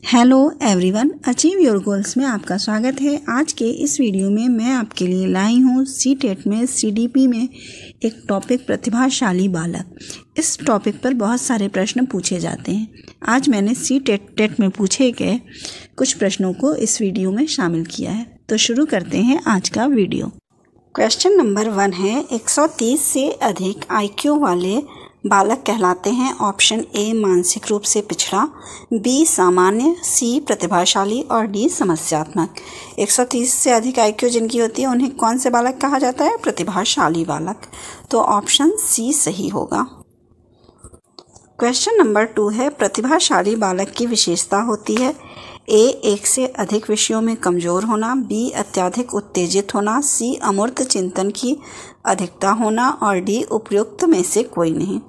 Hello everyone, achieve your goals में आपका स्वागत है। आज के इस वीडियो में मैं आपके लिए लाई हूँ सीटेट में सीडीपी में एक टॉपिक प्रतिभाशाली बालक। इस टॉपिक पर बहुत सारे प्रश्न पूछे जाते हैं। आज मैंने सीटेट में पूछे गए कुछ प्रश्नों को इस वीडियो में शामिल किया है। तो शुरू करते हैं आज का वीडियो। क्वेश्चन नंबर 1 है, 130 से अधिक IQ वाले बालक कहलाते हैं। ऑप्शन ए मानसिक रूप से पिछड़ा, बी सामान्य, सी प्रतिभाशाली और डी समस्यात्मक। 130 से अधिक IQ जिनकी होती है उन्हें कौन से बालक कहा जाता है? प्रतिभाशाली बालक। तो ऑप्शन सी सही होगा। क्वेश्चन नंबर 2 है, प्रतिभाशाली बालक की विशेषता होती है ए एक से अधिक विषयों में कमज़ोर होना, बी अत्यधिक उत्तेजित होना, सी अमूर्त चिंतन की अधिकता होना और डी उपयुक्त में से कोई नहीं।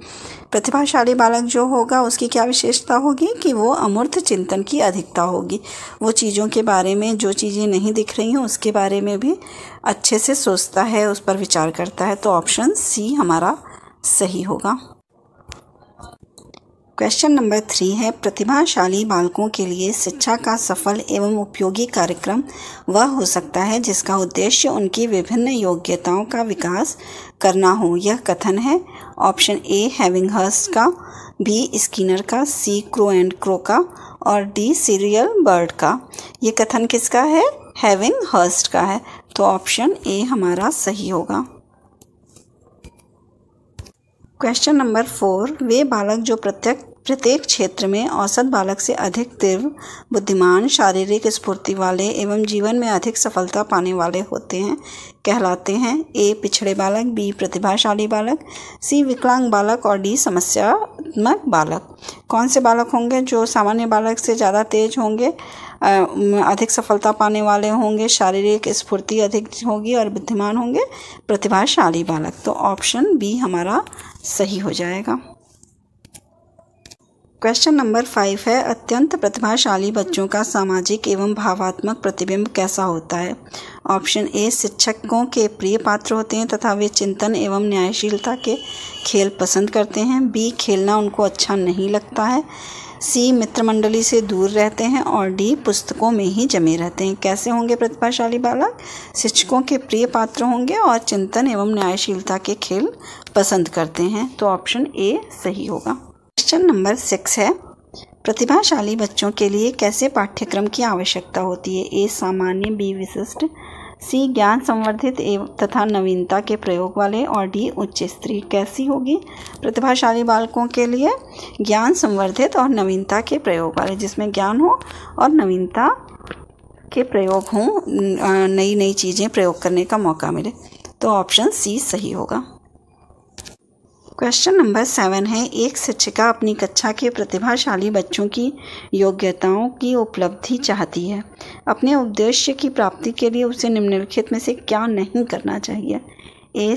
प्रतिभाशाली बालक जो होगा उसकी क्या विशेषता होगी कि वो अमूर्त चिंतन की अधिकता होगी। वो चीज़ों के बारे में, जो चीज़ें नहीं दिख रही हैं उसके बारे में भी अच्छे से सोचता है, उस पर विचार करता है। तो ऑप्शन सी हमारा सही होगा। क्वेश्चन नंबर 3 है, प्रतिभाशाली बालकों के लिए शिक्षा का सफल एवं उपयोगी कार्यक्रम वह हो सकता है जिसका उद्देश्य उनकी विभिन्न योग्यताओं का विकास करना हो। यह कथन है ऑप्शन ए हैविंगहर्स्ट का, बी स्किनर का, सी क्रो एंड क्रो का और डी सीरियल बर्ड का। ये कथन किसका है? हैविंगहर्स्ट का है। तो ऑप्शन ए हमारा सही होगा। क्वेश्चन नंबर 4, वे बालक जो प्रत्येक क्षेत्र में औसत बालक से अधिक तीव्र, बुद्धिमान, शारीरिक स्फूर्ति वाले एवं जीवन में अधिक सफलता पाने वाले होते हैं कहलाते हैं। ए पिछड़े बालक, बी प्रतिभाशाली बालक, सी विकलांग बालक और डी समस्यात्मक बालक। कौन से बालक होंगे जो सामान्य बालक से ज़्यादा तेज होंगे, अधिक सफलता पाने वाले होंगे, शारीरिक स्फूर्ति अधिक होगी और बुद्धिमान होंगे? प्रतिभाशाली बालक। तो ऑप्शन बी हमारा सही हो जाएगा। क्वेश्चन नंबर 5 है, अत्यंत प्रतिभाशाली बच्चों का सामाजिक एवं भावात्मक प्रतिबिंब कैसा होता है? ऑप्शन ए शिक्षकों के प्रिय पात्र होते हैं तथा वे चिंतन एवं न्यायशीलता के खेल पसंद करते हैं, बी खेलना उनको अच्छा नहीं लगता है, सी मित्र मंडली से दूर रहते हैं और डी पुस्तकों में ही जमे रहते हैं। कैसे होंगे प्रतिभाशाली बालक? शिक्षकों के प्रिय पात्र होंगे और चिंतन एवं न्यायशीलता के खेल पसंद करते हैं। तो ऑप्शन ए सही होगा। क्वेश्चन नंबर 6 है, प्रतिभाशाली बच्चों के लिए कैसे पाठ्यक्रम की आवश्यकता होती है? ए सामान्य, बी विशिष्ट, सी ज्ञान संवर्धित तथा नवीनता के प्रयोग वाले और डी उच्च स्तरीय। कैसी होगी प्रतिभाशाली बालकों के लिए? ज्ञान संवर्धित और नवीनता के प्रयोग वाले, जिसमें ज्ञान हो और नवीनता के प्रयोग हो, नई नई चीज़ें प्रयोग करने का मौका मिले। तो ऑप्शन सी सही होगा। क्वेश्चन नंबर 7 है, एक शिक्षिका अपनी कक्षा के प्रतिभाशाली बच्चों की योग्यताओं की उपलब्धि चाहती है। अपने उद्देश्य की प्राप्ति के लिए उसे निम्नलिखित में से क्या नहीं करना चाहिए? ए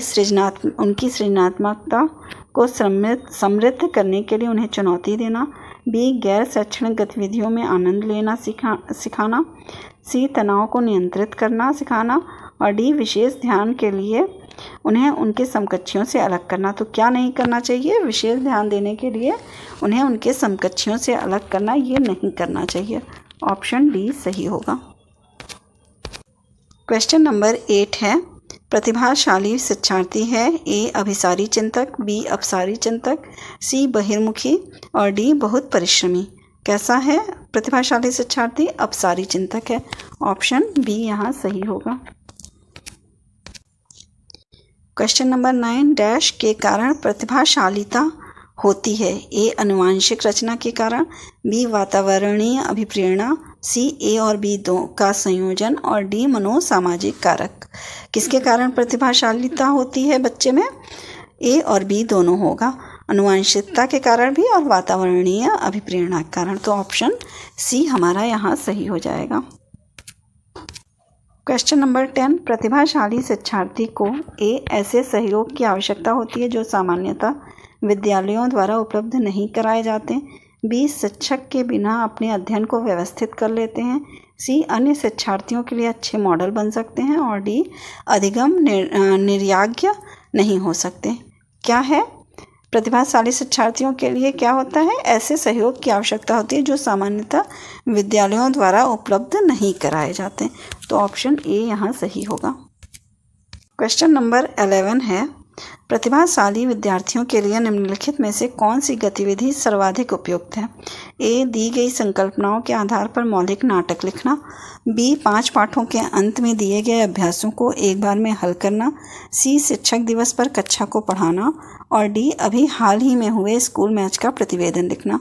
उनकी सृजनात्मकता को समृद्ध करने के लिए उन्हें चुनौती देना, बी गैर शैक्षणिक गतिविधियों में आनंद लेना सिखाना, सी तनाव को नियंत्रित करना सिखाना और डी विशेष ध्यान के लिए उन्हें उनके समकक्षियों से अलग करना। तो क्या नहीं करना चाहिए? विशेष ध्यान देने के लिए उन्हें उनके समकक्षियों से अलग करना, ये नहीं करना चाहिए। ऑप्शन डी सही होगा। क्वेश्चन नंबर 8 है, प्रतिभाशाली शिक्षार्थी है ए अभिसारी चिंतक, बी अपसारी चिंतक, सी बहिर्मुखी और डी बहुत परिश्रमी। कैसा है प्रतिभाशाली शिक्षार्थी? अपसारी चिंतक है। ऑप्शन बी यहाँ सही होगा। क्वेश्चन नंबर 9, डैश के कारण प्रतिभाशालीता होती है? ए आनुवंशिक रचना के कारण, बी वातावरणीय अभिप्रेरणा, सी ए और बी दो का संयोजन और डी मनोसामाजिक कारक। किसके कारण प्रतिभाशालीता होती है बच्चे में? ए और बी दोनों होगा, आनुवंशिकता के कारण भी और वातावरणीय अभिप्रेरणा के कारण। तो ऑप्शन सी हमारा यहाँ सही हो जाएगा। क्वेश्चन नंबर 10, प्रतिभाशाली शिक्षार्थी को ए ऐसे सहयोग की आवश्यकता होती है जो सामान्यतः विद्यालयों द्वारा उपलब्ध नहीं कराए जाते, बी शिक्षक के बिना अपने अध्ययन को व्यवस्थित कर लेते हैं, सी अन्य शिक्षार्थियों के लिए अच्छे मॉडल बन सकते हैं और डी अधिगम निर्याज्ञ नहीं हो सकते। क्या है? प्रतिभाशाली शिक्षार्थियों के लिए क्या होता है? ऐसे सहयोग की आवश्यकता होती है जो सामान्यतः विद्यालयों द्वारा उपलब्ध नहीं कराए जाते। तो ऑप्शन ए यहाँ सही होगा। क्वेश्चन नंबर 11 है, प्रतिभाशाली विद्यार्थियों के लिए निम्नलिखित में से कौन सी गतिविधि सर्वाधिक उपयुक्त है? ए, दी गई संकल्पनाओं के आधार पर मौलिक नाटक लिखना। बी, 5 पाठों के अंत में दिए गए अभ्यासों को एक बार में हल करना। सी, शिक्षक दिवस पर कक्षा को पढ़ाना। और डी, अभी हाल ही में हुए स्कूल मैच का प्रतिवेदन लिखना।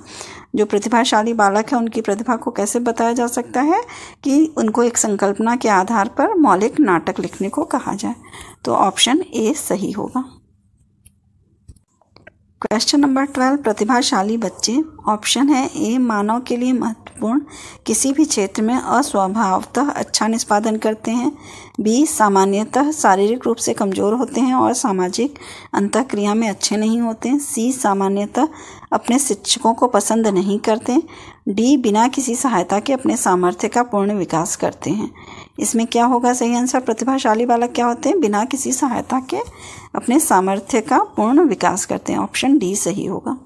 जो प्रतिभाशाली बालक है उनकी प्रतिभा को कैसे बताया जा सकता है कि उनको एक संकल्पना के आधार पर मौलिक नाटक लिखने को कहा जाए। तो ऑप्शन ए सही होगा। क्वेश्चन नंबर 12, प्रतिभाशाली बच्चे। ऑप्शन है ए, मानव के लिए महत्वपूर्ण किसी भी क्षेत्र में अस्वभावतः अच्छा निष्पादन करते हैं। बी, सामान्यतः शारीरिक रूप से कमज़ोर होते हैं और सामाजिक अंतःक्रिया में अच्छे नहीं होते हैं। सी, सामान्यतः अपने शिक्षकों को पसंद नहीं करते। डी, बिना किसी सहायता के अपने सामर्थ्य का पूर्ण विकास करते हैं। इसमें क्या होगा सही आंसर? प्रतिभाशाली बालक क्या होते हैं? बिना किसी सहायता के अपने सामर्थ्य का पूर्ण विकास करते हैं। ऑप्शन डी सही होगा।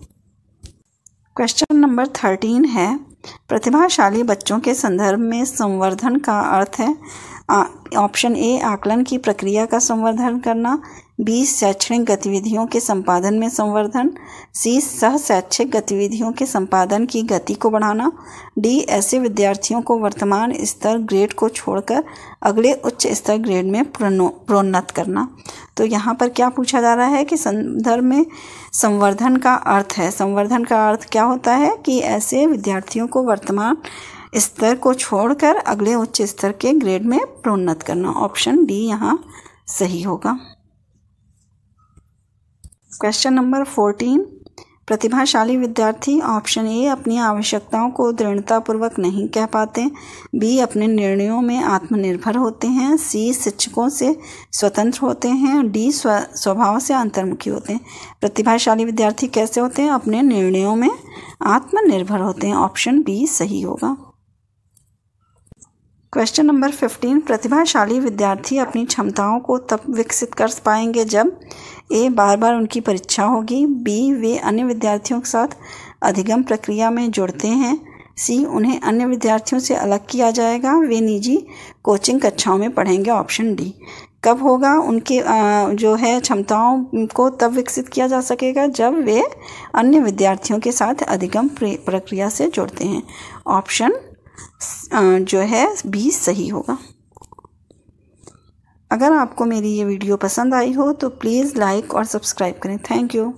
क्वेश्चन नंबर 13 है, प्रतिभाशाली बच्चों के संदर्भ में संवर्धन का अर्थ है। ऑप्शन ए, आकलन की प्रक्रिया का संवर्धन करना। बी, शैक्षणिक गतिविधियों के संपादन में संवर्धन। सी, सह शैक्षिक गतिविधियों के संपादन की गति को बढ़ाना। डी, ऐसे विद्यार्थियों को वर्तमान स्तर ग्रेड को छोड़कर अगले उच्च स्तर ग्रेड में प्रोन्नत करना। तो यहाँ पर क्या पूछा जा रहा है कि संदर्भ में संवर्धन का अर्थ है। संवर्धन का अर्थ क्या होता है कि ऐसे विद्यार्थियों को वर्तमान स्तर को छोड़कर अगले उच्च स्तर के ग्रेड में प्रोन्नत करना। ऑप्शन डी यहाँ सही होगा। क्वेश्चन नंबर 14, प्रतिभाशाली विद्यार्थी। ऑप्शन ए, अपनी आवश्यकताओं को दृढ़तापूर्वक नहीं कह पाते। बी, अपने निर्णयों में आत्मनिर्भर होते हैं। सी, शिक्षकों से स्वतंत्र होते हैं। डी, स्वभाव से अंतर्मुखी होते हैं। प्रतिभाशाली विद्यार्थी कैसे होते हैं? अपने निर्णयों में आत्मनिर्भर होते हैं। ऑप्शन बी सही होगा। क्वेश्चन नंबर 15, प्रतिभाशाली विद्यार्थी अपनी क्षमताओं को तब विकसित कर पाएंगे जब ए, बार बार उनकी परीक्षा होगी। बी, वे अन्य विद्यार्थियों के साथ अधिगम प्रक्रिया में जुड़ते हैं। सी, उन्हें अन्य विद्यार्थियों से अलग किया जाएगा। वे निजी कोचिंग कक्षाओं में पढ़ेंगे। Option D. कब होगा उनके जो है क्षमताओं को तब विकसित किया जा सकेगा जब वे अन्य विद्यार्थियों के साथ अधिगम प्रक्रिया से जुड़ते हैं। ऑप्शन जो है बी सही होगा। अगर आपको मेरी ये वीडियो पसंद आई हो तो प्लीज़ लाइक और सब्सक्राइब करें। Thank you.